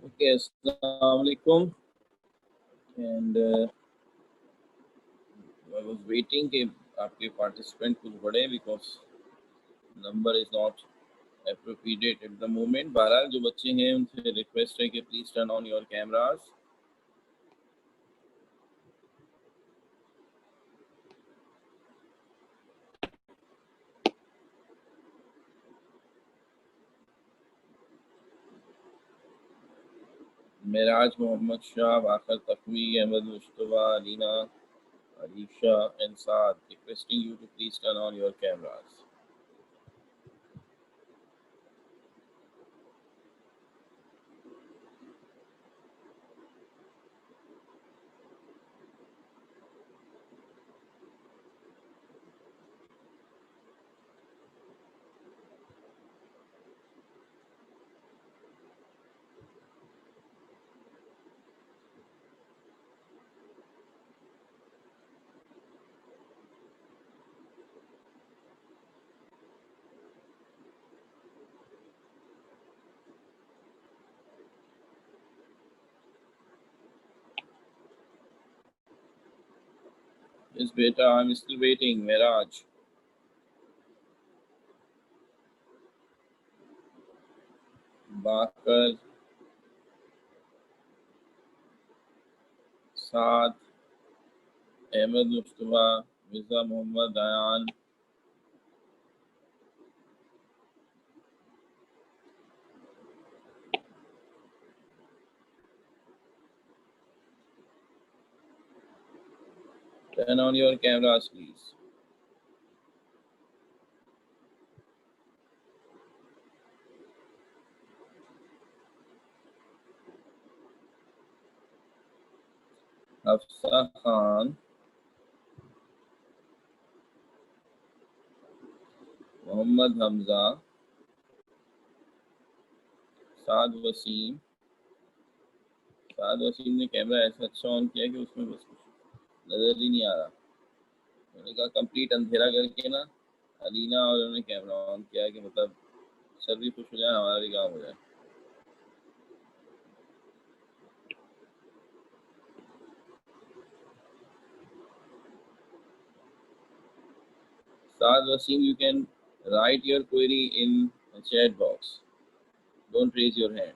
Okay, assalamu alaikum. And I was waiting कि आपके participant कुछ बढ़े because number is not appropriate at the moment. बहरहाल जो बच्चे हैं उनसे request है कि please turn on your cameras. Meraj Mohammad Shah, Waqar Taqvi, Ahmed Mushtaba, Alina, Alisha and Saad, requesting you to please turn on your cameras. Yes, beta, I'm still waiting. Miraj. Bakar, Saad, Ahmed Mustafa, Mirza Muhammad Ayan. Turn on your cameras, please. Hafsa Khan, Mohammad Hamza, साद वसीम ने camera ऐसा अच्छा on किया कि उसमें बस कुछ नज़र ही नहीं आ रहा। मैंने कहा कंप्लीट अंधेरा करके ना अलीना और उन्होंने कैमरा ऑन किया कि मतलब सर भी खुश हो जाए, हमारा भी काम हो जाए। साद Wasim, you can write your query in a chat box. Don't raise your hand.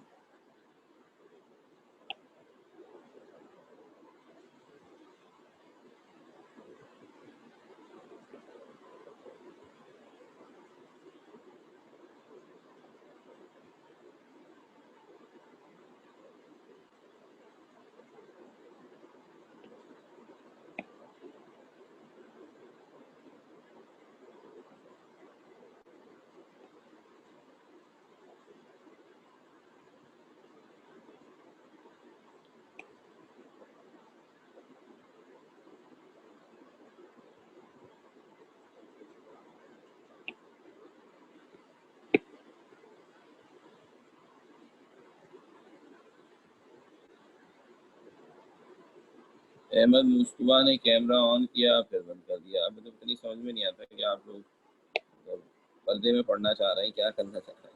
Ahmad Mustafa ने कैमरा ऑन किया फिर बंद कर दिया। अब तो इतनी समझ में नहीं आता कि आप लोग पर्दे में पढ़ना चाह रहे हैं, क्या करना चाह रहे हैं।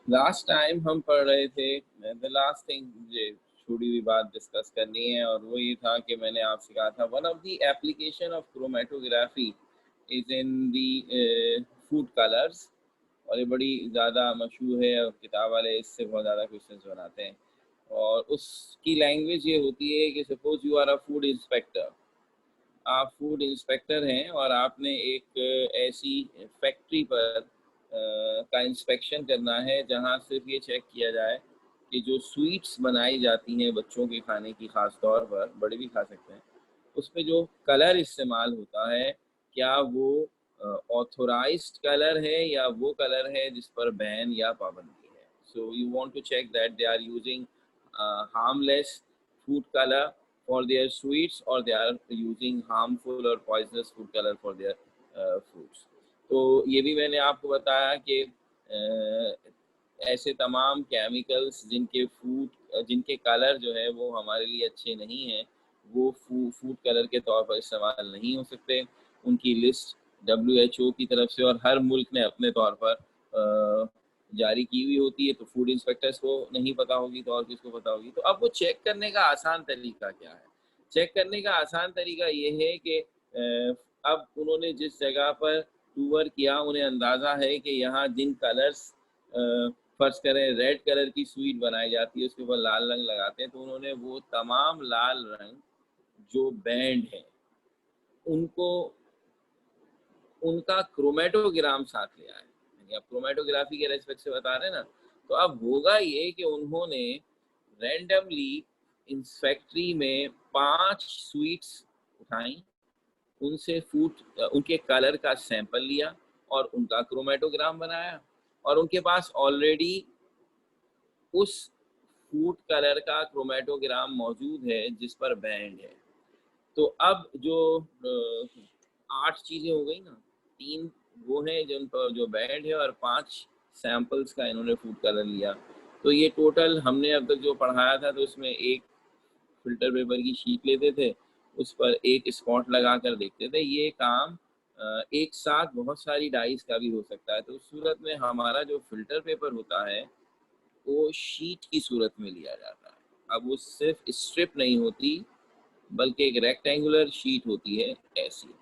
लास्ट टाइम हम पढ़ रहे थे, द लास्ट थिंग मुझे छूटी हुई बात डिस्कस करनी है और वो ये था कि मैंने आपसे कहा था one of the application of chromatography is in the food colours, और ये बड़ी ज़्यादा मशहूर है और किताब वाले इससे बहुत ज़्यादा क्वेश्चंस बनाते हैं। और उसकी लैंग्वेज ये होती है कि suppose you are a food inspector, आप फूड इंस्पेक्टर हैं और आपने एक ऐसी फैक्ट्री पर का इंस्पेक्शन करना है जहां सिर्फ ये चेक किया जाए कि जो स्वीट्स बनाई जाती हैं बच्चों के खाने की, ख़ास तौर पर बड़े भी खा सकते हैं, उसमें जो कलर इस्तेमाल होता है क्या वो ऑथोराइज्ड कलर है या वो कलर है जिस पर बैन या पाबंदी है. So you want to check that they are using harmless food color for their sweets or they are using harmful or poisonous food color for their fruits. तो ये भी मैंने आपको बताया कि ऐसे तमाम केमिकल्स जिनके कलर जो है वो हमारे लिए अच्छे नहीं हैं, वो फूड कलर के तौर पर इस्तेमाल नहीं हो सकते. उनकी लिस्ट WHO की तरफ से और हर मुल्क ने अपने तौर पर जारी की हुई होती है. तो फूड इंस्पेक्टर्स को नहीं पता होगी तो और किसको पता होगी. तो अब वो चेक करने का आसान तरीका क्या है? चेक करने का आसान तरीका ये है कि अब उन्होंने जिस जगह पर टूर किया उन्हें अंदाज़ा है कि यहाँ जिन कलर्स फर्ज करें रेड कलर की स्वीट बनाई जाती है उसके ऊपर लाल रंग लगाते हैं, तो उन्होंने वो तमाम लाल रंग जो बैंड हैं उनको उनका क्रोमेटोग्राम साथ लिया है. आप क्रोमेटोग्राफी के रेस्पेक्ट से बता रहे हैं ना. तो अब होगा ये कि उन्होंने रैंडमली इन फैक्ट्री में 5 स्वीट्स उठाई, उनसे उनके कलर का सैंपल लिया और उनका क्रोमेटोग्राम बनाया और उनके पास ऑलरेडी उस फूड कलर का क्रोमेटोग्राम मौजूद है जिस पर बैंड है. तो अब जो 8 चीज़ें हो गई ना, 3 वो हैं जिन पर जो बैंड है और 5 सैंपल्स का इन्होंने फूड कलर लिया. तो ये टोटल हमने अब तक जो पढ़ाया था तो उसमें एक फिल्टर पेपर की शीट लेते थे, उस पर एक स्पॉट लगा कर देखते थे. ये काम एक साथ बहुत सारी डाइस का भी हो सकता है. तो उस सूरत में हमारा जो फिल्टर पेपर होता है वो शीट की सूरत में लिया जाता है. अब वो सिर्फ स्ट्रिप नहीं होती बल्कि एक रेक्टेंगुलर शीट होती है ऐसी.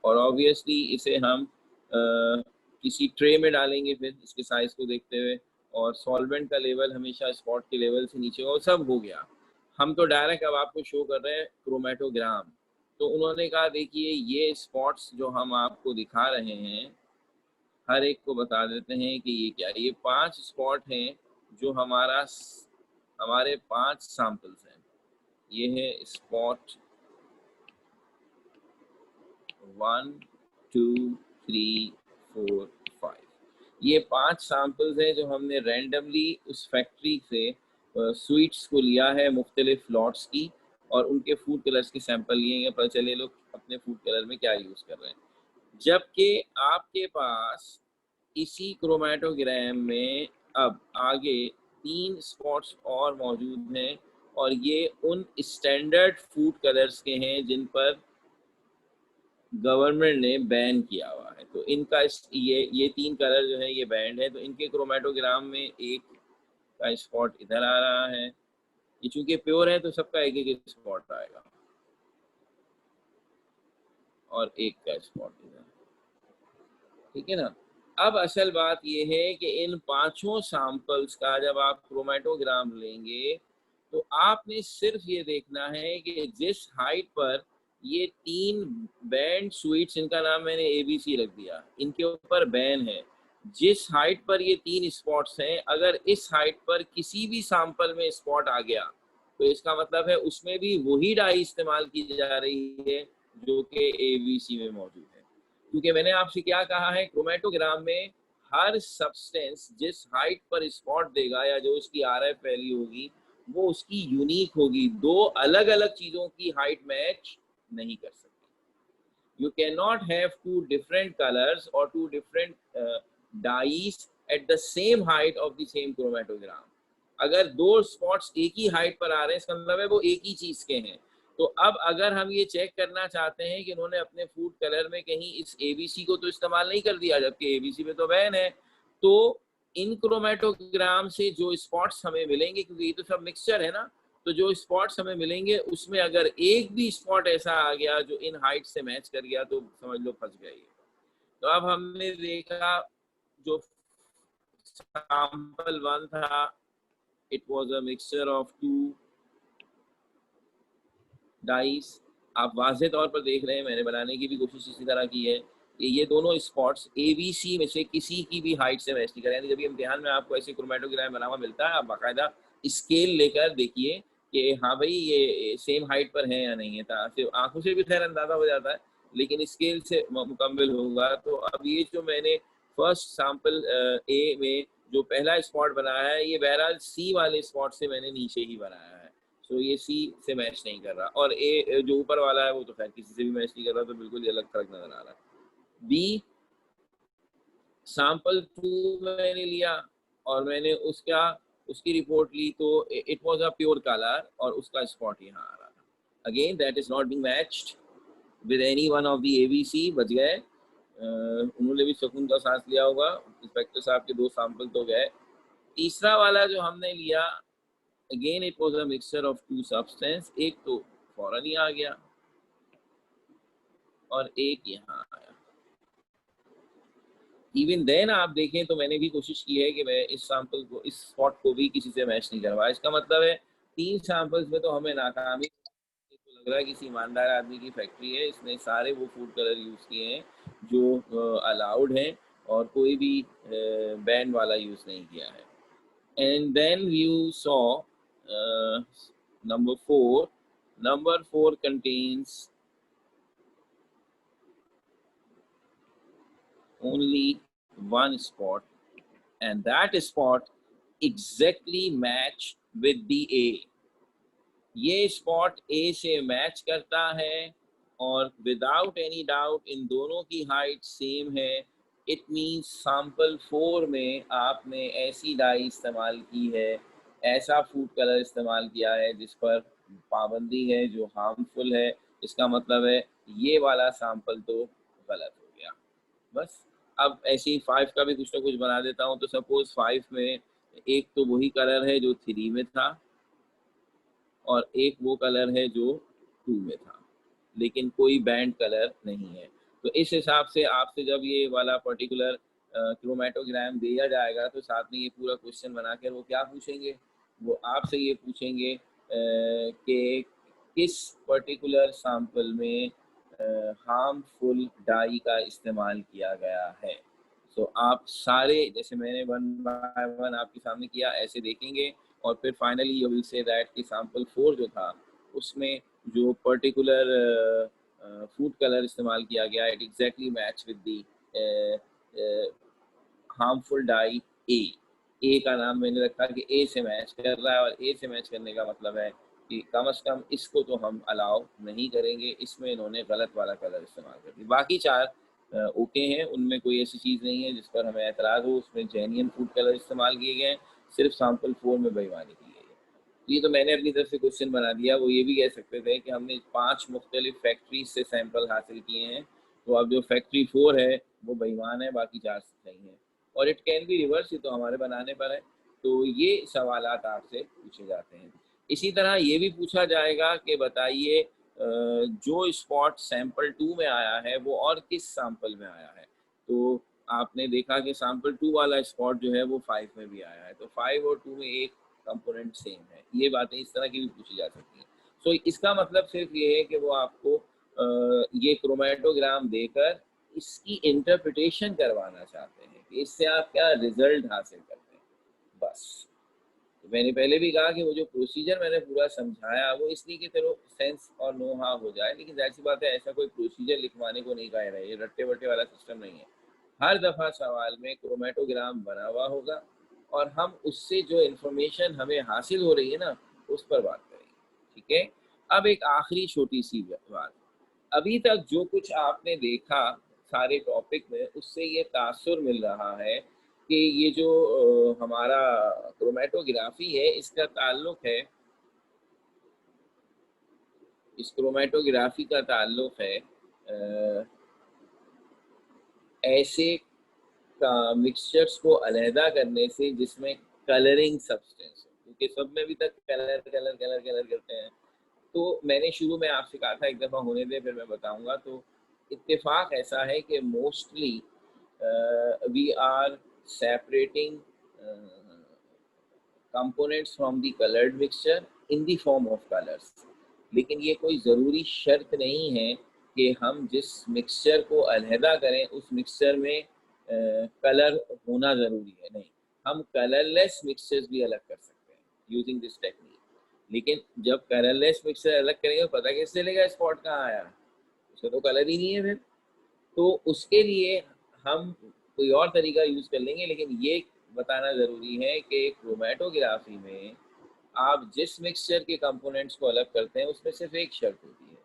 और ऑब्वियसली इसे हम किसी ट्रे में डालेंगे फिर इसके साइज को देखते हुए, और सॉल्वेंट का लेवल हमेशा स्पॉट के लेवल से नीचे हो. सब हो गया. हम तो डायरेक्ट अब आपको शो कर रहे हैं क्रोमेटोग्राम. तो उन्होंने कहा देखिए ये स्पॉट्स जो हम आपको दिखा रहे हैं हर एक को बता देते हैं कि ये क्या है. ये 5 स्पॉट हैं जो हमारे 5 सैंपल्स हैं. ये है स्पॉट 1 2 3 4 5. ये 5 सैंपल्स हैं जो हमने रैंडमली उस फैक्ट्री से स्वीट्स को लिया है मुख्तलिफ लॉट्स की और उनके फूड कलर्स के सैंपल लिए हैं. पता चले लोग अपने फूड कलर में क्या यूज़ कर रहे हैं. जबकि आपके पास इसी क्रोमेटोग्राम में अब आगे 3 स्पॉट्स और मौजूद हैं और ये उन स्टैंडर्ड फूड कलर्स के हैं जिन पर गवर्नमेंट ने बैन किया हुआ है. तो इनका ये 3 कलर जो है ये बैंड है. तो इनके क्रोमेटोग्राम में एक का स्पॉट इधर आ रहा है. ये चूंकि प्योर है तो सबका एक एक स्पॉट आएगा और एक का स्पॉट इधर. ठीक है ना. अब असल बात ये है कि इन 5 सैंपल्स का जब आप क्रोमेटोग्राम लेंगे तो आपने सिर्फ ये देखना है कि जिस हाइट पर ये 3 बैंड स्वीट्स, इनका नाम मैंने ABC रख दिया, इनके ऊपर बैन है, जिस हाइट पर ये 3 स्पॉट्स हैं अगर इस हाइट पर किसी भी सैंपल में स्पॉट आ गया तो इसका मतलब है उसमें भी वही डाई इस्तेमाल की जा रही है जो कि ABC में मौजूद है. क्योंकि मैंने आपसे क्या कहा है, क्रोमेटोग्राम में हर सब्सटेंस जिस हाइट पर स्पॉट देगा या जो उसकी RF वैल्यू होगी वो उसकी यूनिक होगी. 2 अलग अलग चीज़ों की हाइट मैच नहीं कर सकती. You can not have 2 different colours और 2 different dice at the same height of the same chromatogram. अगर 2 स्पॉट्स एक ही हाइट पर आ रहे हैं इसका मतलब है वो एक ही चीज़ के हैं. तो अब अगर हम ये चेक करना चाहते हैं कि उन्होंने अपने फूड कलर में कहीं इस ABC को तो इस्तेमाल नहीं कर दिया जबकि ABC में तो बैन है, तो इन क्रोमेटोग्राम से जो स्पॉट्स हमें मिलेंगे, क्योंकि ये तो सब मिक्सचर है ना, तो जो स्पॉट्स हमें मिलेंगे उसमें अगर एक भी स्पॉट ऐसा आ गया जो इन हाइट से मैच कर गया तो समझ लो फंस गए. तो अब हमने देखा जो सैंपल 1 था it was a mixture of 2 dice. आप वाज़े तौर पर देख रहे हैं मैंने बनाने की भी कोशिश इसी तरह की है कि ये दोनों स्पॉट्स ABC में से किसी की भी हाइट से मैच नहीं करें. जब भी इम्तिहान में आपको ऐसे क्रोमेटोग्राम बना हुआ मिलता है आप बाकायदा स्केल लेकर देखिए कि हाँ भाई ये सेम हाइट पर है या नहीं है, सिर्फ आंखों से भी खैर अंदाजा हो जाता है, लेकिन स्केल से मुकम्मल होगा। तो अब ये जो मैंने फर्स्ट सैंपल ए में जो पहला स्पॉट बनाया है, ये बहरहाल सी वाले स्पॉट से मैंने नीचे ही बनाया है, तो ये सी से मैच नहीं कर रहा। और ए जो ऊपर वाला है वो तो खैर किसी से भी मैच नहीं कर रहा, तो बिल्कुल ये अलग फर्क नजर आ रहा है। बी सैंपल 2 मैंने लिया और मैंने उसकी रिपोर्ट ली, तो it was a pure colour और उसका स्पॉट यहाँ आ रहा था। Again that is not being matched with any one of the ABC. बच गए, उन्होंने भी सुकून का सांस लिया होगा। इंस्पेक्टर साहब के 2 सैंपल तो गए। तीसरा वाला जो हमने लिया, again it was a mixture of 2 substance, एक तो फौरन ही आ गया और एक यहाँ आया। इवन देन आप देखें तो मैंने भी कोशिश की है कि मैं इस सैंपल को, इस स्पॉट को भी किसी से मैच नहीं करवाया। इसका मतलब है 3 सैंपल्स में तो हमें नाकामी। तो लग रहा है किसी ईमानदार आदमी की फैक्ट्री है, इसने सारे वो फूड कलर यूज़ किए हैं जो अलाउड हैं और कोई भी बैन वाला यूज़ नहीं किया है। And then you saw number 4 contains only one spot, and that spot exactly match with the A. ये स्पॉट ए से मैच करता है और विदाउट एनी डाउट इन दोनों की हाइट सेम है। इट मीन्स सैंपल 4 में आपने ऐसी डाई इस्तेमाल की है, ऐसा फूड कलर इस्तेमाल किया है जिस पर पाबंदी है, जो हार्मफुल है। इसका मतलब है ये वाला सैंपल तो गलत हो गया। बस अब ऐसे ही 5 का भी कुछ ना कुछ बना देता हूँ। तो सपोज 5 में एक तो वही कलर है जो 3 में था और एक वो कलर है जो 2 में था, लेकिन कोई बैंड कलर नहीं है। तो इस हिसाब से आपसे जब ये वाला पर्टिकुलर क्रोमेटोग्राम दिया जाएगा तो साथ में ये पूरा क्वेश्चन बनाकर वो क्या पूछेंगे, वो आपसे ये पूछेंगे कि किस पर्टिकुलर सैंपल में हार्मफुल डाई का इस्तेमाल किया गया है। सो आप सारे, जैसे मैंने 1 बाय 1 आपके सामने किया, ऐसे देखेंगे और फिर finally you will say that कि सैंपल 4 जो था उसमें जो पर्टिकुलर फूड कलर इस्तेमाल किया गया, it exactly match with the harmful dye A. A का नाम मैंने रखा कि ए से मैच कर रहा है, और ए से मैच करने का मतलब है कि कम से कम इसको तो हम अलाउ नहीं करेंगे, इसमें इन्होंने गलत वाला कलर इस्तेमाल कर दिया। बाकी 4 ओके हैं, उनमें कोई ऐसी चीज़ नहीं है जिस पर हमें एतराज़ हो, उसमें जेन्युइन फूड कलर इस्तेमाल किए गए हैं, सिर्फ सैंपल 4 में बेईमानी की गई है। तो ये तो मैंने अपनी तरफ से क्वेश्चन बना दिया। वो ये भी कह सकते थे कि हमने 5 मुख्तलिफ फैक्ट्री से सैंपल हासिल किए हैं, तो अब जो फैक्ट्री 4 है वो बेईमान है, बाकी 4 सही हैं। और इट कैन बी रिवर्स, ये तो हमारे बनाने पर है। तो ये सवालात आपसे पूछे जाते हैं। इसी तरह ये भी पूछा जाएगा कि बताइए जो स्पॉट सैंपल 2 में आया है वो और किस सैंपल में आया है। तो आपने देखा कि सैंपल 2 वाला स्पॉट जो है वो 5 में भी आया है, तो 5 और 2 में एक कंपोनेंट सेम है। ये बातें इस तरह की भी पूछी जा सकती हैं। सो इसका मतलब सिर्फ ये है कि वो आपको ये क्रोमेटोग्राम देकर इसकी इंटरप्रिटेशन करवाना चाहते हैं कि इससे आप क्या रिजल्ट हासिल करते हैं, बस। तो मैंने पहले भी कहा कि वो जो प्रोसीजर मैंने पूरा समझाया वो इसलिए कि चलो सेंस और नो हाँ हो जाए, लेकिन जाहिर सी बात है ऐसा कोई प्रोसीजर लिखवाने को नहीं कह रहे, ये रट्टे वट्टे वाला सिस्टम नहीं है। हर दफ़ा सवाल में क्रोमेटोग्राम बना हुआ होगा और हम उससे जो इन्फॉर्मेशन हमें हासिल हो रही है ना उस पर बात करेंगे, ठीक है। अब एक आखिरी छोटी सी बात, अभी तक जो कुछ आपने देखा सारे टॉपिक में, उससे ये तासुर मिल रहा है कि ये जो हमारा क्रोमेटोग्राफी है इसका ताल्लुक है, इस क्रोमेटोग्राफी का ताल्लुक है ऐसे मिक्सचर्स को अलहदा करने से जिसमें कलरिंग सब्सटेंस हो, क्योंकि सब में अभी तक कलर कलर कलर कलर करते हैं। तो मैंने शुरू में आपसे कहा था, एक दफ़ा होने दे फिर मैं बताऊंगा। तो इत्तेफाक ऐसा है कि mostly we are separating components from the colored mixture in the form of colors, लेकिन ये कोई ज़रूरी शर्त नहीं है कि हम जिस मिक्सचर को अलहदा करें उस मिक्सचर में कलर होना ज़रूरी है, नहीं। हम कलरलेस मिक्सचर्स भी अलग कर सकते हैं यूजिंग दिस टेक्निक, लेकिन जब कलरलेस मिक्सचर अलग करेंगे तो पता कैसे चलेगा स्पॉट कहाँ आया, उसका तो कलर ही नहीं है फिर। तो उसके लिए हम कोई और तरीका यूज कर लेंगे, लेकिन ये बताना जरूरी है कि क्रोमेटोग्राफी में आप जिस मिक्सचर के कंपोनेंट्स को अलग करते हैं उसमें सिर्फ एक शर्त होती है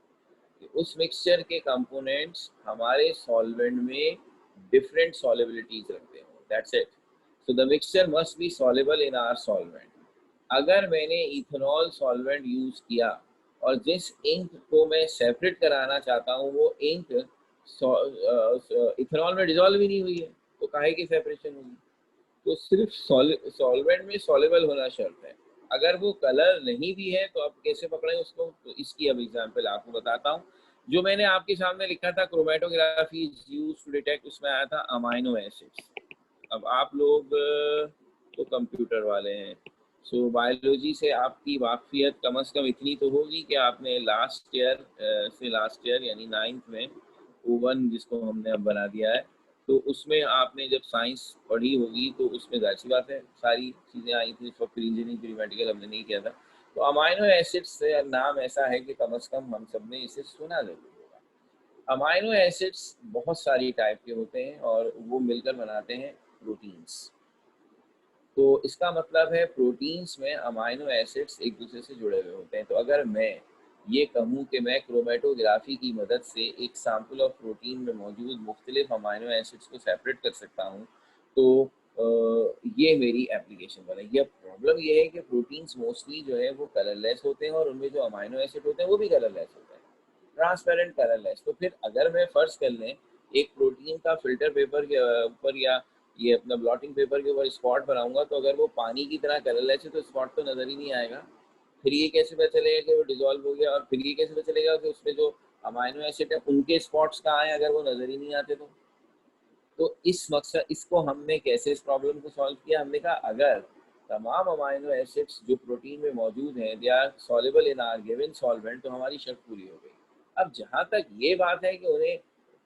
कि उस मिक्सचर के कंपोनेंट्स हमारे सॉल्वेंट में डिफरेंट सॉल्युबिलिटीज रखते हो, that's it. So the mixture must be soluble in our solvent. अगर मैंने इथेनॉल सॉल्वेंट यूज किया और जिस इंक को मैं सेपरेट कराना चाहता हूँ वो इंक इथेनॉल में डिजोल्व ही नहीं हुई है, तो काहे की सेपरेशन होगी। तो सिर्फ सॉल्वेंट में सॉल्युबल होना शर्त है। अगर वो कलर नहीं भी है तो आप कैसे पकड़ें उसको, तो इसकी अब एग्जांपल आपको बताता हूँ। जो मैंने आपके सामने लिखा था chromatography is used to detect, उसमें आया था अमाइनो एसिड्स। अब आप लोग तो कंप्यूटर वाले हैं, सो बायोलॉजी से आपकी वाकफियत कम से कम इतनी तो होगी कि आपने लास्ट ईयर यानी 9th में O1 जिसको हमने अब बना दिया है, तो उसमें आपने जब साइंस पढ़ी होगी तो उसमें जाहिर सी बात है सारी चीज़ें आई थी। उस वक्त प्री इंजीनियरिंग प्री मेडिकल हमने नहीं किया था। तो अमाइनो एसिड्स से नाम ऐसा है कि कम से कम हम सब ने इसे सुना जरूर होगा। अमाइनो एसिड्स बहुत सारी टाइप के होते हैं और वो मिलकर बनाते हैं प्रोटीन्स। तो इसका मतलब है प्रोटीन्स में अमाइनो एसिड्स एक दूसरे से जुड़े हुए होते हैं। तो अगर मैं ये कहूँ कि मैं क्रोमेटोग्राफी की मदद से एक सैंपल ऑफ प्रोटीन में मौजूद मुख्तलिफ अमाइनो एसिड्स को सेपरेट कर सकता हूँ, तो ये मेरी एप्लीकेशन बनेगी। अब प्रॉब्लम ये है कि प्रोटीन्स मोस्टली जो है वो कलरलेस होते हैं और उनमें जो अमाइनो एसिड होते हैं वो भी कलरलेस होते हैं, ट्रांसपेरेंट कलरलेस। तो फिर अगर मैं फर्ज कर लें एक प्रोटीन का फिल्टर पेपर के ऊपर या ये अपना ब्लॉटिंग पेपर के ऊपर स्पॉट बनाऊंगा, तो अगर वो पानी की तरह कलरलेस है तो स्पॉट तो नजर ही नहीं आएगा। फिर ये कैसे पता चलेगा कि वो डिजोल्व हो गया, और फिर ये कैसे पता चलेगा कि उसमें जो अमाइनो एसिड है उनके स्पॉट्स कहाँ हैं अगर वो नजर ही नहीं आते तो इस मकसद इसको हमने कैसे इस प्रॉब्लम को सॉल्व किया, हमने कहा अगर तमाम अमाइनो एसिड्स जो प्रोटीन में मौजूद हैं they are soluble in our given solvent, तो हमारी शर्त पूरी हो गई। अब जहाँ तक ये बात है कि उन्हें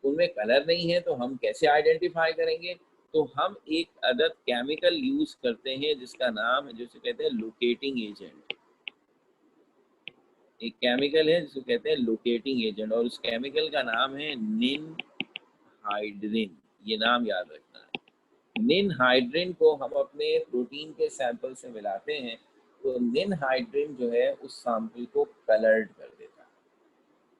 उनमें कलर नहीं है तो हम कैसे आइडेंटिफाई करेंगे, तो हम एक अदद केमिकल यूज करते हैं जिसका नाम है, जिसे कहते हैं लोकेटिंग एजेंट। एक केमिकल है जिसे कहते हैं लोकेटिंग एजेंट और उस केमिकल का नाम है निनहाइड्रिन। ये नाम याद रखना है। निनहाइड्रिन को हम अपने प्रोटीन के सैंपल से मिलाते हैं तो निनहाइड्रिन जो है उस सैंपल को कलर्ड कर देता है।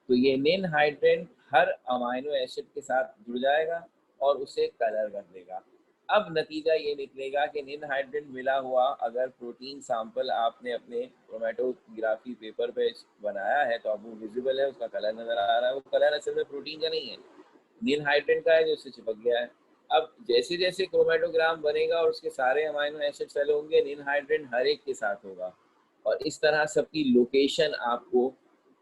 तो ये निनहाइड्रिन हर अमाइनो एसिड के साथ जुड़ जाएगा और उसे कलर कर देगा। अब नतीजा ये निकलेगा कि निनहाइड्रिन मिला हुआ अगर प्रोटीन सैंपल आपने अपने क्रोमेटोग्राफी पेपर पे बनाया है तो अब वो विजिबल है, उसका कलर नजर आ रहा है। वो कलर असल में प्रोटीन का नहीं है, निनहाइड्रिन का है जो उससे चिपक गया है। अब जैसे जैसे क्रोमेटोग्राम बनेगा और उसके सारे अमाइनो एसिड सेल होंगे, निनहाइड्रिन हर एक के साथ होगा और इस तरह सबकी लोकेशन आपको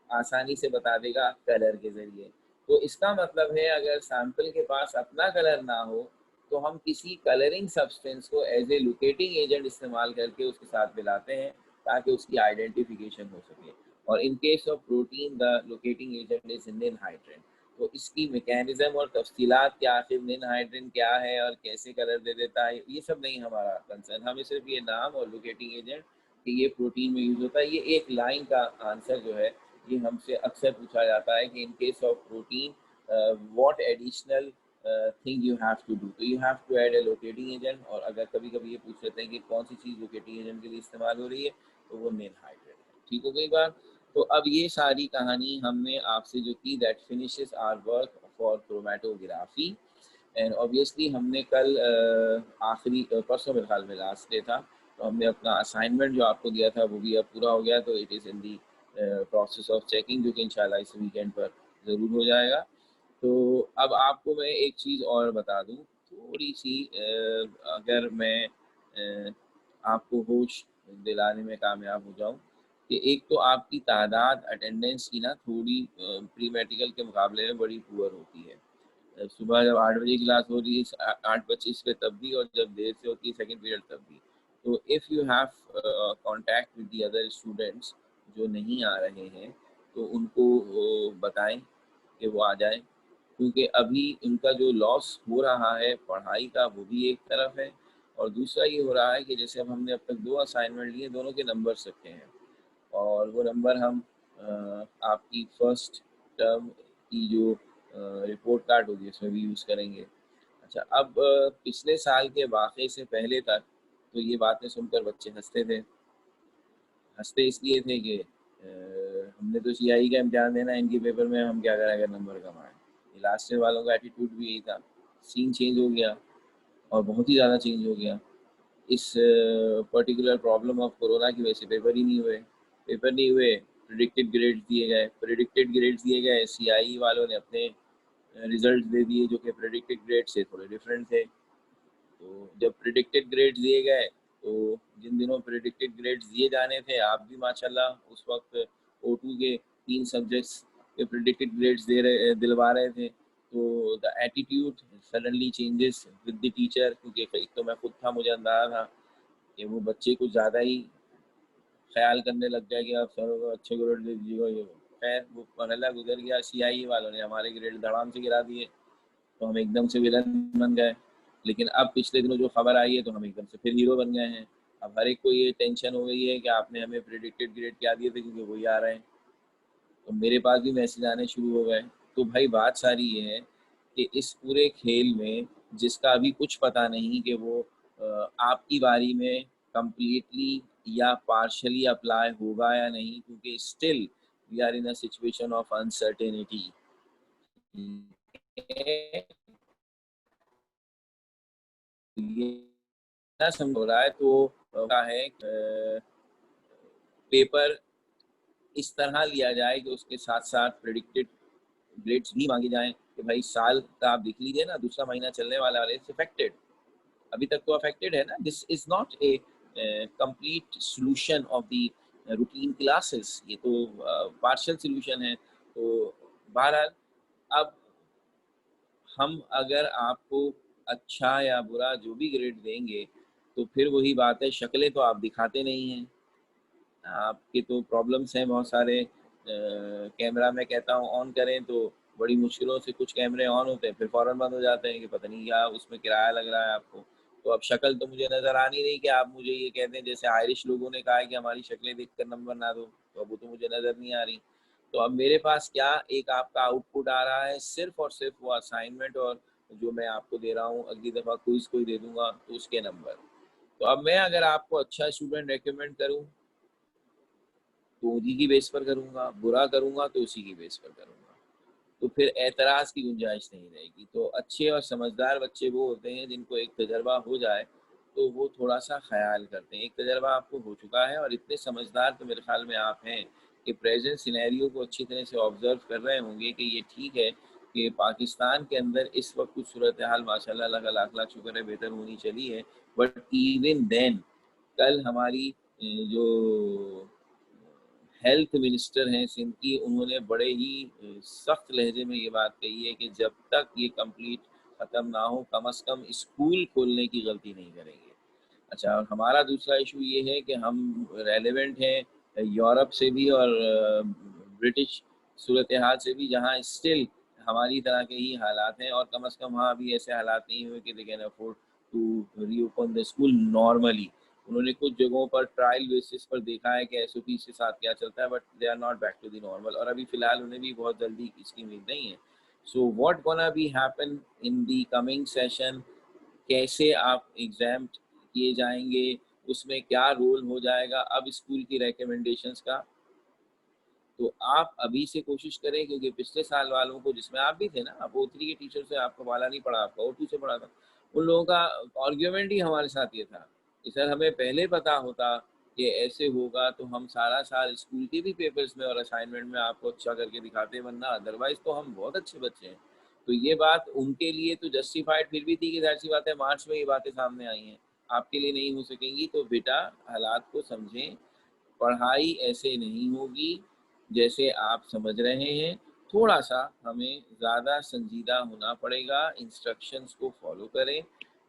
आसानी से बता देगा कलर के जरिए। तो इसका मतलब है अगर सैंपल के पास अपना कलर ना हो तो हम किसी कलरिंग सब्सटेंस को एज ए लोकेटिंग एजेंट इस्तेमाल करके उसके साथ मिलाते हैं ताकि उसकी आइडेंटिफिकेशन हो सके। और इन case of protein the locating agent is ninhydrin. तो इसकी मैकेनिज्म और तफसीलात क्या, आखिर निनहाइड्रिन क्या है और कैसे कलर दे देता है, ये सब नहीं हमारा कंसर्न। हमें सिर्फ ये नाम और लोकेटिंग एजेंट कि ये प्रोटीन में यूज होता है, ये एक लाइन का आंसर जो है ये हमसे अक्सर पूछा जाता है कि in case of protein what additional thing you have to do. तो you have to add a locating agent. और अगर कभी कभी ये पूछ लेते हैं कि कौन सी चीज़ लोकेटिंग एजेंट के लिए इस्तेमाल हो रही है तो वो निनहाइड्रिन है। ठीक हो गई बात। तो अब ये सारी कहानी हमने आपसे जो की that finishes our work for chromatography. And obviously हमने कल आखिरी परसों मेरे ख्याल में लास्ट डे था, तो हमने अपना असाइनमेंट जो आपको दिया था वो भी अब पूरा हो गया। तो it is in the process of checking जो कि इंशाल्लाह इस वीकेंड पर ज़रूर हो जाएगा। तो अब आपको मैं एक चीज़ और बता दूं थोड़ी सी, अगर मैं आपको होश दिलाने में कामयाब हो जाऊं कि एक तो आपकी तादाद अटेंडेंस की ना थोड़ी प्री मेडिकल के मुकाबले में बड़ी पुअर होती है। सुबह जब 8 बजे क्लास हो रही है 8:25 पे तब भी, और जब देर से होती है सेकंड पीरियड तब भी। तो if you have contact with the other students जो नहीं आ रहे हैं तो उनको बताएं कि वो आ जाएं, क्योंकि अभी इनका जो लॉस हो रहा है पढ़ाई का वो भी एक तरफ है और दूसरा ये हो रहा है कि जैसे अब हमने अब तक 2 असाइनमेंट लिए, दोनों के नंबर्स रखे हैं। और वो नंबर हम आपकी फर्स्ट टर्म की जो रिपोर्ट कार्ड होगी उसमें भी यूज़ करेंगे। अच्छा, अब पिछले साल के वाक़े से पहले तक तो ये बातें सुनकर बच्चे हँसते थे। हँसते इसलिए थे कि हमने तो सीआई का इम्तिहान देना है, इनके पेपर में हम क्या करें अगर नंबर कम आए। ये लास्ट ईयर वालों का एटीट्यूड भी यही था। सीन चेंज हो गया और बहुत ही ज़्यादा चेंज हो गया। इस पर्टिकुलर प्रॉब्लम ऑफ कोरोना की वजह से पेपर ही नहीं हुए। पेपर नहीं हुए, प्रेडिक्टेड ग्रेड्स दिए गए। प्रेडिक्टेड ग्रेड्स दिए गए, सीआई वालों ने अपने रिजल्ट दे दिए जो कि प्रेडिक्टेड ग्रेड से थोड़े डिफरेंट थे। तो जब प्रेडिक्टेड ग्रेड्स दिए गए तो जिन दिनों प्रेडिक्टेड ग्रेड्स दिए जाने थे, आप भी माशाल्लाह उस वक्त O2 के 3 सब्जेक्ट्स के प्रेडिक्टेड ग्रेड्स दिलवा रहे थे। तो the attitude suddenly changes with the teacher, क्योंकि एक तो मैं खुद था, मुझे अंदाजा था कि वो बच्चे कुछ ज़्यादा ही ख्याल करने लग गया कि आप सर को अच्छे ग्रेड दे दीजिएगा। ये खैर वो मरहला गुजर गया। सीआई वालों ने हमारे ग्रेड धड़ाम से गिरा दिए तो हम एकदम से विलन बन गए। लेकिन अब पिछले दिनों जो खबर आई है तो हम एकदम से फिर हीरो बन गए हैं। अब हर एक को ये टेंशन हो गई है कि आपने हमें प्रेडिक्टेड ग्रेड क्या दिए थे, क्योंकि वही आ रहे हैं। तो मेरे पास भी मैसेज आने शुरू हो गए। तो भाई बात सारी ये है कि इस पूरे खेल में जिसका अभी कुछ पता नहीं कि वो आपकी बारी में कंप्लीटली या पार्शली अप्लाई होगा या नहीं, क्योंकि still we are in a situation of uncertainty. ये ना समझ हो रहा है तो क्या है पेपर इस तरह लिया जाए कि उसके साथ साथ प्रेडिक्टेड ग्रेड्स भी मांगे जाएं कि भाई साल का आप देख लीजिए ना, दूसरा महीना चलने वाला है, इट्स अफेक्टेड। अभी तक तो अफेक्टेड है ना। This is not a complete solution of the routine classes, ये तो पार्शियल सॉल्यूशन है। तो बहरहाल अब हम अगर आपको अच्छा या बुरा जो भी ग्रेड देंगे तो फिर वही बात है, शक्लें तो आप दिखाते नहीं हैं। आपके तो प्रॉब्लम्स हैं बहुत सारे। कैमरा मैं कहता हूँ ऑन करें तो बड़ी मुश्किलों से कुछ कैमरे ऑन होते हैं, फिर फ़ौरन बंद हो जाते हैं कि पता नहीं क्या उसमें किराया लग रहा है आपको। तो अब शक्ल तो मुझे नज़र आनी नहीं कि आप मुझे ये कहते हैं जैसे आयरिश लोगों ने कहा है कि हमारी शक्लें देखकर नंबर ना दो, तो अब वो तो मुझे नज़र नहीं आ रही। तो अब मेरे पास क्या एक आपका आउटपुट आ रहा है, सिर्फ़ और सिर्फ़ वो असाइनमेंट और जो मैं आपको दे रहा हूँ, अगली दफ़ा क्विज़ को ही दे दूँगा तो उसके नंबर। तो अब मैं अगर आपको अच्छा स्टूडेंट रिकमेंड करूँ तो उन्हीं की बेस पर करूँगा, बुरा करूँगा तो उसी की बेस पर करूँगा। तो फिर एतराज़ की गुंजाइश नहीं रहेगी। तो अच्छे और समझदार बच्चे वो होते हैं जिनको एक तजर्बा हो जाए तो वो थोड़ा-सा ख़याल करते हैं। एक तजर्बा आपको हो चुका है और इतने समझदार तो मेरे ख़्याल में आप हैं कि प्रेज़ेंट सिनेरियो को अच्छी तरह से ऑब्ज़र्व कर रहे होंगे कि ये ठीक है कि पाकिस्तान के अंदर इस वक़्त कुछ सूरत-ए-हाल माशाअल्लाह अल्लाह का लाख-लाख शुक्र है बेहतर होनी चली है। बट इवन देन कल हमारी जो हेल्थ मिनिस्टर हैं सिंध की, उन्होंने बड़े ही सख्त लहजे में ये बात कही है कि जब तक ये कंप्लीट ख़त्म ना हो कम से कम स्कूल खोलने की गलती नहीं करेंगे। अच्छा, और हमारा दूसरा इशू ये है कि हम रेलेवेंट हैं यूरोप से भी और ब्रिटिश सूरत हाल से भी, जहाँ स्टिल हमारी तरह के ही हालात हैं और कम से कम वहाँ अभी ऐसे हालात नहीं हुए कि they can afford to reopen the school normally. उन्होंने कुछ जगहों पर ट्रायल बेसिस पर देखा है कि एसओपी के साथ क्या चलता है, but they are not back to the normal और अभी फ़िलहाल उन्हें भी बहुत जल्दी इसकी उम्मीद नहीं है। So what gonna be happen in the coming session, कैसे आप एग्ज़ाम किए जाएँगे, उसमें क्या रोल हो जाएगा अब स्कूल की रिकमेंडेशंस का। तो आप अभी से कोशिश करें, क्योंकि पिछले साल वालों को जिसमें आप भी थे ना, आप O3 के टीचर से आपका वाला नहीं पड़ा, आपका O2 से पड़ा था। उन लोगों का आर्ग्यूमेंट ही हमारे साथ ये था कि सर हमें पहले पता होता कि ऐसे होगा तो हम सारा साल स्कूल के भी पेपर्स में और असाइनमेंट में आपको अच्छा करके दिखाते, वरना अदरवाइज़ तो हम बहुत अच्छे बच्चे हैं। तो ये बात उनके लिए तो जस्टिफाइड फिर भी थी कि ज़ाहिर-सी बात है मार्च में ये बातें सामने आई हैं, आपके लिए नहीं हो सकेंगी। तो बेटा हालात को समझें, पढ़ाई ऐसे नहीं होगी जैसे आप समझ रहे हैं। थोड़ा-सा हमें ज़्यादा संजीदा होना पड़ेगा, इंस्ट्रक्शंस को फ़ॉलो करें।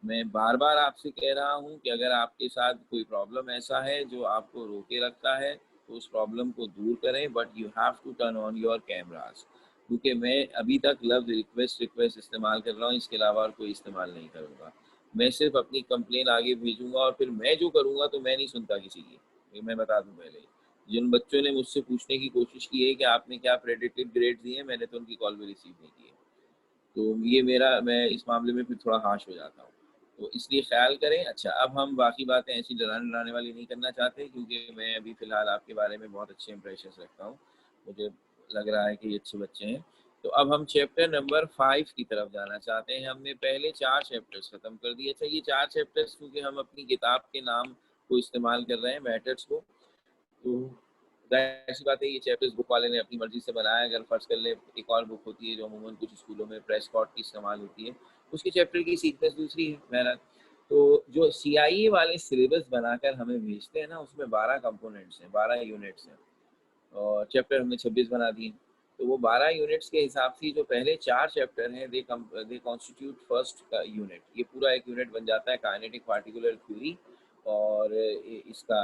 मैं बार-बार आपसे कह रहा हूँ कि अगर आपके साथ कोई प्रॉब्लम ऐसा है जो आपको रोके रखता है, तो उस प्रॉब्लम को दूर करें, but you have to turn on your cameras. क्योंकि मैं अभी तक लफ्ज़ रिक्वेस्ट इस्तेमाल कर रहा हूँ, इसके अलावा और कोई इस्तेमाल नहीं करूँगा। मैं सिर्फ़ अपनी कंप्लेन आगे भेजूँगा और फिर मैं जो करूँगा तो मैं नहीं सुनता किसी की, ये मैं बता दूँ पहले ही। जिन बच्चों ने मुझसे पूछने की कोशिश की है कि आपने क्या प्रेडिक्टेड ग्रेड दिए, मैंने तो उनकी कॉल भी रिसीव नहीं की है। तो ये मैं इस मामले में फिर थोड़ा हाश हो जाता हूँ, तो इसलिए ख्याल करें। अच्छा, अब हम बाकी बातें ऐसी डराने वाली नहीं करना चाहते, क्योंकि मैं अभी फ़िलहाल आपके बारे में बहुत अच्छे इंप्रेशंस रखता हूँ, मुझे लग रहा है कि ये अच्छे बच्चे हैं। तो अब हम चैप्टर नंबर 5 की तरफ जाना चाहते हैं। हमने पहले 4 चैप्टर्स ख़त्म कर दिए। अच्छा, ये 4 चैप्टर्स क्योंकि हम अपनी किताब के नाम को इस्तेमाल कर रहे हैं, मैटर्स को, तो ऐसी बात है, ये चैप्टर्स बुक वाले ने अपनी मर्जी से बनाया। अगर फर्ज कर ले एक और बुक होती है जो अमूमन कुछ स्कूलों में प्रेस्कॉट की इस्तेमाल होती है, उसके चैप्टर की सीक्वेंस दूसरी है। बहरहाल, तो जो CIE वाले सिलेबस बनाकर हमें भेजते हैं ना, उसमें 12 कंपोनेंट्स हैं, 12 यूनिट्स हैं, और चैप्टर हमने 26 बना दिए। तो वो 12 यूनिट्स के हिसाब से जो पहले 4 चैप्टर हैं, दे कॉन्स्टिट्यूट फर्स्ट का यूनिट। ये पूरा एक यूनिट बन जाता है काइनेटिक पार्टिकुलर थ्योरी, और इसका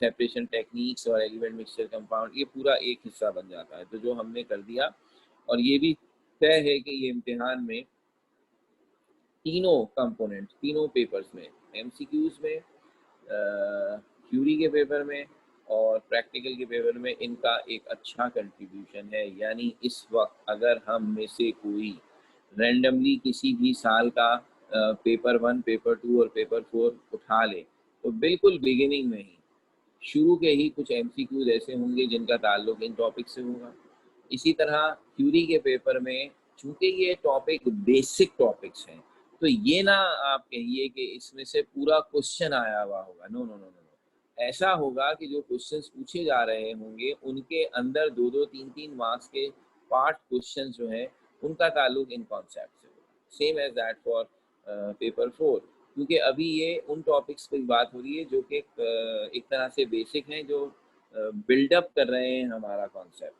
सेपरेशन टेक्निक्स और एलिमेंट मिक्सचर कंपाउंड, ये पूरा एक हिस्सा बन जाता है। तो जो हमने कर दिया, और ये भी तय है कि ये इम्तिहान में तीनों कंपोनेंट, तीनों पेपर्स में, MCQs में, थ्योरी के पेपर में और प्रैक्टिकल के पेपर में, इनका एक अच्छा कंट्रीब्यूशन है। यानी इस वक्त अगर हम में से कोई रैंडमली किसी भी साल का पेपर 1, पेपर 2 और पेपर 4 उठा ले, तो बिल्कुल बिगिनिंग में ही, शुरू के ही कुछ MCQs ऐसे होंगे जिनका ताल्लुक इन टॉपिक से होगा। इसी तरह थ्योरी के पेपर में, चूंकि ये टॉपिक बेसिक टॉपिक्स हैं, तो ये ना आप कहिए कि इसमें से पूरा क्वेश्चन आया हुआ होगा। नो नो नो नो, ऐसा होगा कि जो क्वेश्चंस पूछे जा रहे होंगे उनके अंदर 2-2, 3-3 मार्क्स के पार्ट क्वेश्चन जो है उनका ताल्लुक इन कॉन्सेप्ट से होगा। Same as that for paper 4, क्योंकि अभी ये उन टॉपिक्स की बात हो रही है जो कि एक तरह से बेसिक हैं, जो बिल्डअप कर रहे हैं हमारा कॉन्सेप्ट।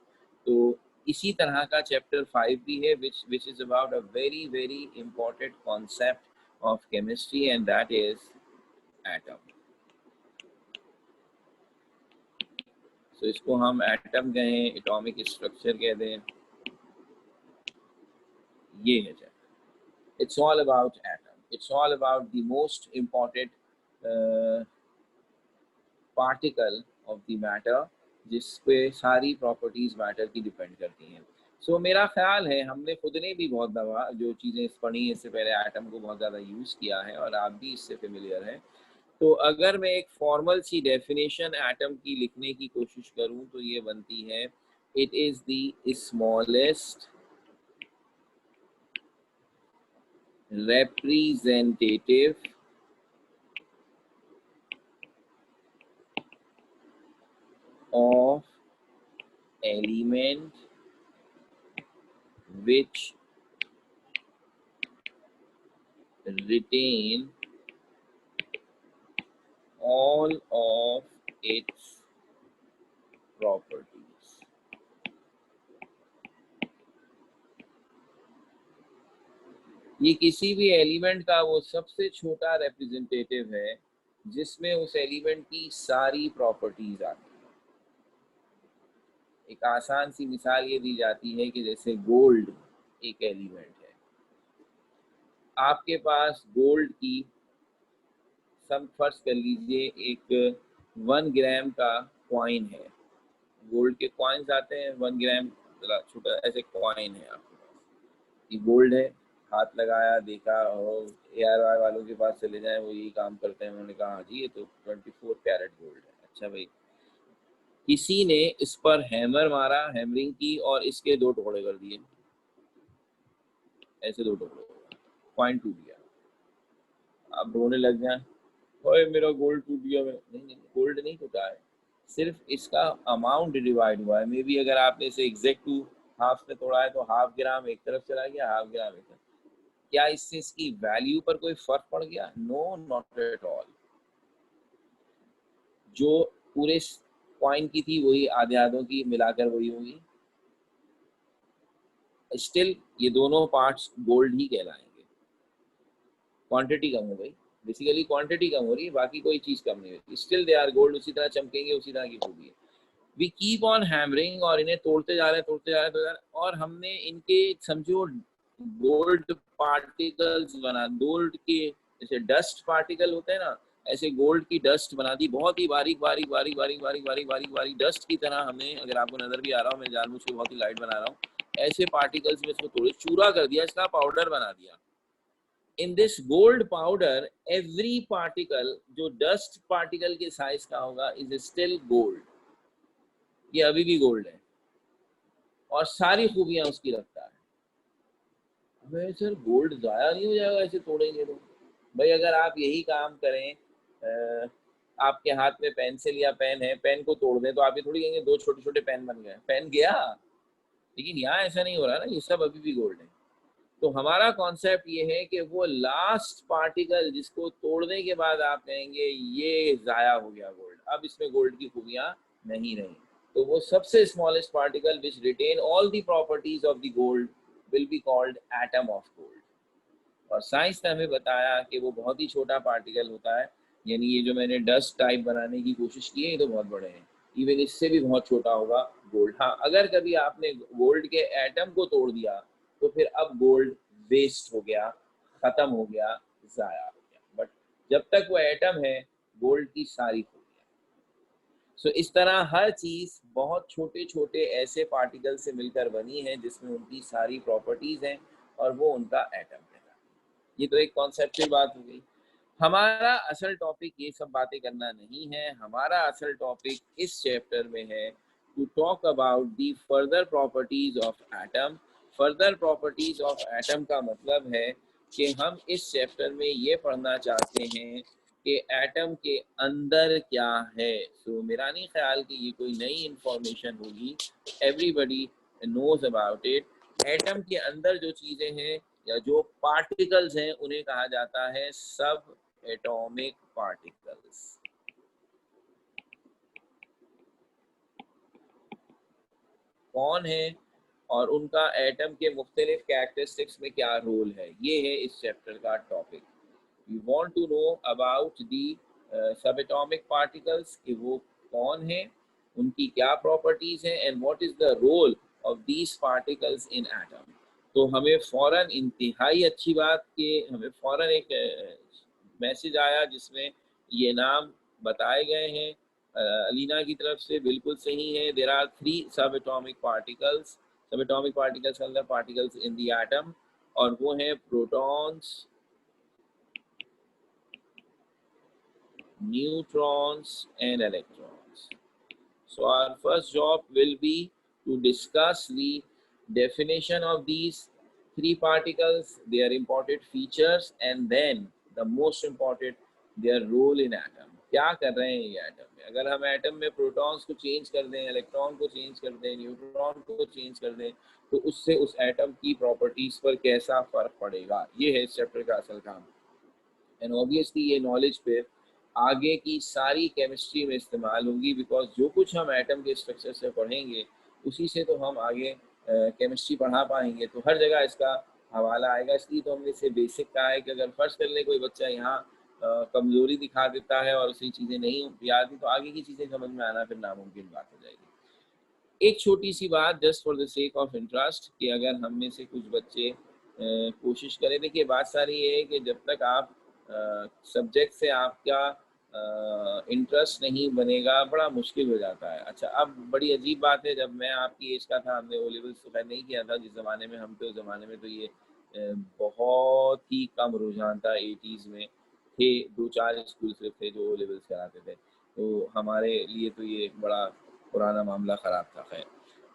तो इसी तरह का चैप्टर 5 भी है, which is about a very very important concept of chemistry, and that is atom. So इसको हम एटम कहें, एटॉमिक स्ट्रक्चर कह दें, ये है chapter. It's all about atom. It's all about the most important particle of the matter, जिस पे सारी प्रॉपर्टीज मैटर की डिपेंड करती हैं। सो मेरा ख्याल है हमने खुद ने भी बहुत दफा जो चीज़ें पढ़ी इससे पहले एटम को बहुत ज़्यादा यूज़ किया है, और आप भी इससे फेमिलियर हैं। तो अगर मैं एक फॉर्मल सी डेफिनेशन एटम की लिखने की कोशिश करूं तो ये बनती है, it is the smallest representative of element which retain all of its properties. ये किसी भी एलिमेंट का वो सबसे छोटा रिप्रेजेंटेटिव है जिसमें उस एलिमेंट की सारी प्रॉपर्टीज आती हैं। एक आसान सी मिसाल ये दी जाती है कि जैसे गोल्ड एक एलिमेंट है, आपके पास गोल्ड की, सब फर्ज कर लीजिए एक 1 ग्राम का कॉइन है, गोल्ड के कॉइन्स आते हैं 1 ग्राम, छोटा ऐसे कॉइन है आपके पास, ये गोल्ड है, हाथ लगाया, देखा, और ARY वालों के पास चले जाएं, वो यही काम करते हैं, उन्होंने कहा हाँ जी ये तो 24 कैरेट गोल्ड है। अच्छा भाई, किसी ने इस पर हैमर मारा, हैमरिंग की, और इसके 2 टुकड़े कर दिए, ऐसे 2 टुकड़े, कॉइन टूट गया। आप रोने लग जाए, ओए मेरा गोल्ड टूट गया। नहीं, गोल्ड नहीं टूटा है, सिर्फ इसका अमाउंट डिवाइड हुआ है। मे बी अगर आपने इसे एग्जैक्ट टू हाफ में तोड़ा है तो हाफ ग्राम एक तरफ चला गया, हाफ ग्राम एक तरफ। क्या इससे इसकी वैल्यू पर कोई फर्क पड़ गया? No, not at all. जो पूरे कॉइन की थी वही आधे आधों की मिलाकर वही होगी, स्टिल ये दोनों पार्ट्स गोल्ड ही कहलाएंगे। क्वांटिटी कम हो गई, बेसिकली क्वांटिटी कम हो रही है, बाकी कोई चीज कम नहीं होती, स्टिल दे आर गोल्ड, उसी तरह चमकेंगे, उसी तरह की खूबी है। वी कीप ऑन हैमरिंग, और इन्हें तोड़ते जा रहे हैं, तोड़ते जा रहे हैं, तोड़ते जा रहे हैं, और हमने इनके समझो गोल्ड पार्टिकल्स बना, गोल्ड के जैसे डस्ट पार्टिकल होते हैं ना, ऐसे गोल्ड की डस्ट बना दी, बहुत ही बारीक बारीक बारीक बारीक बारीक बारीक बारीक बारीक डस्ट की तरह हमने, अगर आपको नजर भी आ रहा हो, मैं जानबूझ के बहुत ही लाइट बना रहा हूँ, ऐसे पार्टिकल्स में इसको थोड़े चूरा कर दिया, इसका पाउडर बना दिया। In this gold powder every particle जो डस्ट पार्टिकल के साइज का होगा इज स्टिल गोल्ड, ये अभी भी गोल्ड है और सारी खूबियां उसकी रखता है। अबे सर गोल्ड जाया नहीं हो जाएगा ऐसे तोड़ेंगे तो? भाई अगर आप यही काम करें, आपके हाथ में पेंसिल या पेन है, पेन को तोड़ दें तो आप ये थोड़ी कहेंगे दो छोटे छोटे पेन बन गए, पेन गया। लेकिन यहाँ ऐसा नहीं हो रहा ना, ये सब अभी भी गोल्ड है। तो हमारा कॉन्सेप्ट ये है कि वो लास्ट पार्टिकल जिसको तोड़ने के बाद आप कहेंगे ये जाया हो गया गोल्ड, अब इसमें गोल्ड की खूबियां नहीं रही, तो वो सबसे smallest particle which retain all the properties of the gold will be called atom of gold. और साइंस ने हमें बताया कि वो बहुत ही छोटा पार्टिकल होता है, यानी ये जो मैंने डस्ट टाइप बनाने की कोशिश की है ये तो बहुत बड़े हैं, इवन इससे भी बहुत छोटा होगा गोल्ड। हाँ, अगर कभी आपने गोल्ड के एटम को तोड़ दिया तो फिर अब गोल्ड वेस्ट हो गया, खत्म हो गया, जाया हो गया। बट जब तक वो एटम है गोल्ड की सारी हो गया। सो इस तरह हर चीज बहुत छोटे छोटे ऐसे पार्टिकल से मिलकर बनी है जिसमें उनकी सारी प्रॉपर्टीज हैं और वो उनका एटम है। ये तो एक कॉन्सेप्चुअल बात हो गई। हमारा असल टॉपिक ये सब बातें करना नहीं है, हमारा असल टॉपिक इस चैप्टर में है to talk about the further properties of atom. Further properties of atom का मतलब है कि हम इस चैप्टर में ये पढ़ना चाहते हैं कि एटम के अंदर क्या है। सो मेरा नहीं ख्याल कि ये कोई नई इंफॉर्मेशन होगी, everybody knows about it. Atom के अंदर जो चीज़ें हैं या जो पार्टिकल्स हैं उन्हें कहा जाता है सब एटॉमिक पार्टिकल्स। कौन है और उनका एटम के मुख्तलिफ कैरेक्टरिस्टिक्स में क्या रोल है, ये है इस चैप्टर का topic. We want to know about the subatomic particles, कि वो कौन है, उनकी क्या प्रॉपर्टीज हैं, and what is the role of these particles in atom. तो हमें फौरन, इंतहाई अच्छी बात कि हमें फौरन एक मैसेज आया जिसमें ये नाम बताए गए हैं अलीना की तरफ से, बिल्कुल सही है। देयर आर 3 सब एटॉमिक पार्टिकल्स। सब एटॉमिक पार्टिकल्स अंदर पार्टिकल्स इन द एटम, और वो हैं protons, neutrons and electrons. So our first job will be to discuss the definition of these 3 particles, their important features, and then the most important, their role in atom. क्या कर रहे हैं ये atom में? अगर हम एटम में protons को चेंज कर दें, इलेक्ट्रॉन को चेंज कर दें, न्यूट्रॉन को चेंज कर दें, तो उससे उस एटम की प्रॉपर्टीज पर कैसा फर्क पड़ेगा, ये है इस चैप्टर का असल काम। एंड ऑब्वियसली ये नॉलेज फिर आगे की सारी केमिस्ट्री में इस्तेमाल होगी, बिकॉज जो कुछ हम एटम के स्ट्रक्चर से पढ़ेंगे उसी से तो हम आगे केमिस्ट्री पढ़ा पाएंगे, तो हर जगह इसका हवाला आएगा। इसलिए तो हमने इसे बेसिक कहा है कि अगर फर्स्ट कर ले कोई बच्चा यहाँ कमजोरी दिखा देता है और उसे चीज़ें नहीं याद थी, तो आगे की चीज़ें समझ में आना फिर नामुमकिन बात हो जाएगी। एक छोटी सी बात just for the sake of interest, कि अगर हम में से कुछ बच्चे कोशिश करें, देखिए बात सारी ये है कि जब तक आप सब्जेक्ट से आपका इंटरेस्ट नहीं बनेगा बड़ा मुश्किल हो जाता है। अच्छा, अब बड़ी अजीब बात है, जब मैं आपकी एज का था, हमने ओ लेवल्स तो खैर नहीं किया था जिस ज़माने में हम थे, उस ज़माने में तो ये बहुत ही कम रुझान था। 80s में थे 2-4 स्कूल सिर्फ थे जो ओ लेवल्स कराते थे, तो हमारे लिए तो ये बड़ा पुराना मामला ख़राब था। खैर,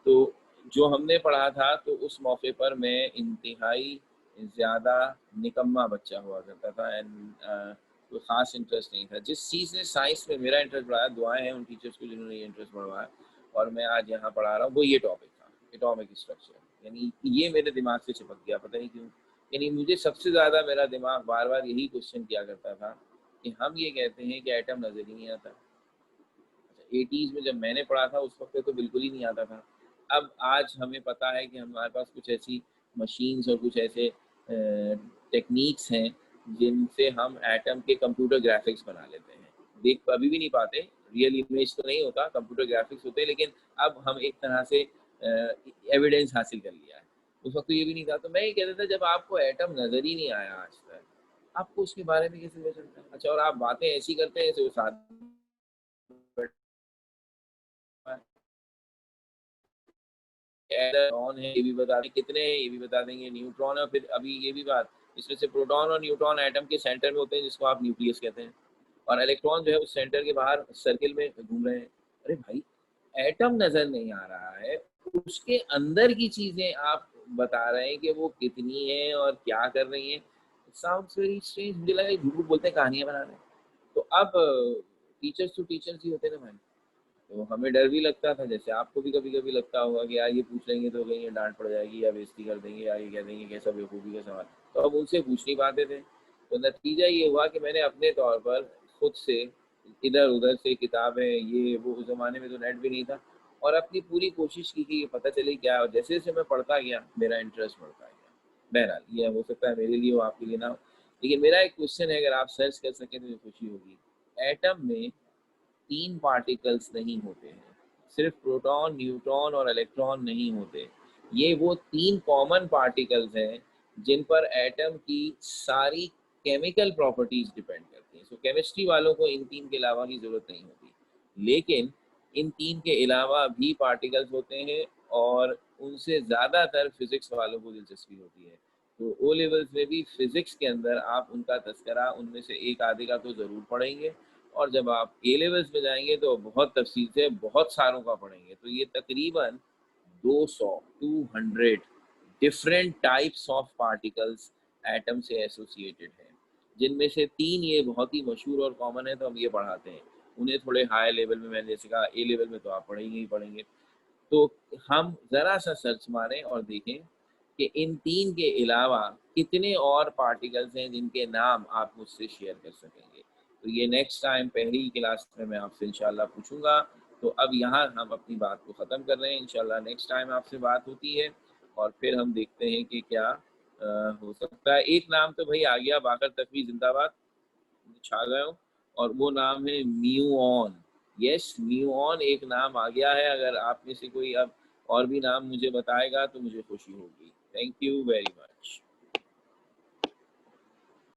तो जो हमने पढ़ा था तो उस मौके पर मैं इंतहाई ज़्यादा निकम्मा बच्चा हुआ करता था, एंड कोई ख़ास इंटरेस्ट नहीं था। जिस चीज़ ने साइंस में मेरा इंटरेस्ट बढ़ाया, दुआएं हैं उन टीचर्स को जिन्होंने ये इंटरेस्ट बढ़वाया और मैं आज यहाँ पढ़ा रहा हूँ, वो ये टॉपिक था, एटॉमिक स्ट्रक्चर। यानी ये मेरे दिमाग से चिपक गया, पता नहीं क्यों। यानी मुझे सबसे ज़्यादा मेरा दिमाग बार बार यही क्वेश्चन किया करता था कि हम ये कहते हैं कि एटम नज़र ही नहीं आता। अच्छा, 80s में जब मैंने पढ़ा था उस वक्त तो बिल्कुल ही नहीं आता था। अब आज हमें पता है कि हमारे पास कुछ ऐसी मशीन्स और कुछ ऐसे टेक्निक्स हैं जिनसे हम एटम के कंप्यूटर ग्राफिक्स बना लेते हैं। देख अभी भी नहीं पाते, रियल इमेज तो नहीं होता, कंप्यूटर ग्राफिक्स होते हैं, लेकिन अब हम एक तरह से एविडेंस हासिल कर लिया है। उस वक्त तो ये भी नहीं था। तो मैं ये कहता था जब आपको एटम नज़र ही नहीं आया आज तक, आपको उसके बारे में कैसे पता चलता है? अच्छा, और आप बातें ऐसी करते हैं जैसे वो साथ इलेक्ट्रॉन है ये भी बता दें, कितने हैं ये भी बता देंगे, न्यूट्रॉन है, और फिर अभी ये भी बात, इसमें से प्रोटॉन और न्यूट्रॉन एटम के सेंटर में होते हैं जिसको आप न्यूक्लियस कहते हैं, और इलेक्ट्रॉन जो है उस सेंटर के बाहर सर्किल में घूम रहे हैं। अरे भाई, एटम नजर नहीं आ रहा है, उसके अंदर की चीजें आप बता रहे हैं कि वो कितनी है और क्या कर रही है। साउंड्स वेरी स्ट्रेंज, मुझे लगा ये झूठ बोलते हैं, कहानियां बना रहे हैं। तो अब टीचर्स टू टीचर्स ही होते हैं ना भाई, तो हमें डर भी लगता था, जैसे आपको भी कभी कभी लगता होगा कि यार ये पूछ लेंगे तो कहीं ये डांट पड़ जाएगी या बेइज्जती कर देंगे या ये कह देंगे कैसा बेवकूफ़ी का सवाल। तो अब उनसे पूछ नहीं पाते थे, तो नतीजा ये हुआ कि मैंने अपने तौर पर खुद से इधर उधर से किताबें ये वो, उस ज़माने में तो नेट भी नहीं था, और अपनी पूरी कोशिश की कि ये पता चले क्या, और जैसे जैसे मैं पढ़ता गया मेरा इंटरेस्ट बढ़ता गया। बहरहाल ये हो सकता है मेरे लिए हो, आपके लिए ना हो, लेकिन मेरा एक क्वेश्चन है, अगर आप सर्च कर सकें तो मुझे खुशी होगी। एटम में 3 पार्टिकल्स नहीं होते हैं, सिर्फ प्रोटॉन, न्यूट्रॉन और इलेक्ट्रॉन नहीं होते। ये वो 3 कॉमन पार्टिकल्स हैं जिन पर एटम की सारी केमिकल प्रॉपर्टीज डिपेंड करती हैं। सो केमिस्ट्री वालों को इन 3 के अलावा की ज़रूरत नहीं होती, लेकिन इन 3 के अलावा भी पार्टिकल्स होते हैं, और उनसे ज़्यादातर फिज़िक्स वालों को दिलचस्पी होती है। तो ओ लेवल्स में भी फिज़िक्स के अंदर आप उनका तज़किरा उनमें से एक आधे का तो ज़रूर पढ़ेंगे, और जब आप ए लेवल्स में जाएँगे तो बहुत तफ़सील से बहुत सारों का पढ़ेंगे। तो ये तकरीबन 200 200 different types of particles atom से एसोसिएटेड हैं, जिनमें से 3 ये बहुत ही मशहूर और कॉमन है, तो हम ये पढ़ाते हैं। उन्हें थोड़े हाई लेवल में, मैंने जैसे कहा ए लेवल में तो आप पढ़ेंगे ही पढ़ेंगे। तो हम ज़रा-सा सर्च मारें और देखें कि इन 3 के अलावा कितने और पार्टिकल्स हैं जिनके नाम आप मुझसे शेयर कर सकेंगे। तो ये नेक्स्ट टाइम पहली क्लास में मैं आपसे इंशाल्लाह पूछूँगा। तो अब यहाँ हम अपनी बात को ख़त्म कर रहे हैं, इंशाल्लाह नेक्स्ट टाइम आपसे बात होती है, और फिर हम देखते हैं कि क्या हो सकता है। एक नाम तो भई आ गया, बाकर तकवी ज़िंदाबाद, छा गए हो, और वो नाम है म्यूऑन। यस, म्यूऑन एक नाम आ गया है, अगर आप में से कोई अब और भी नाम मुझे बताएगा तो मुझे खुशी होगी। Thank you very much.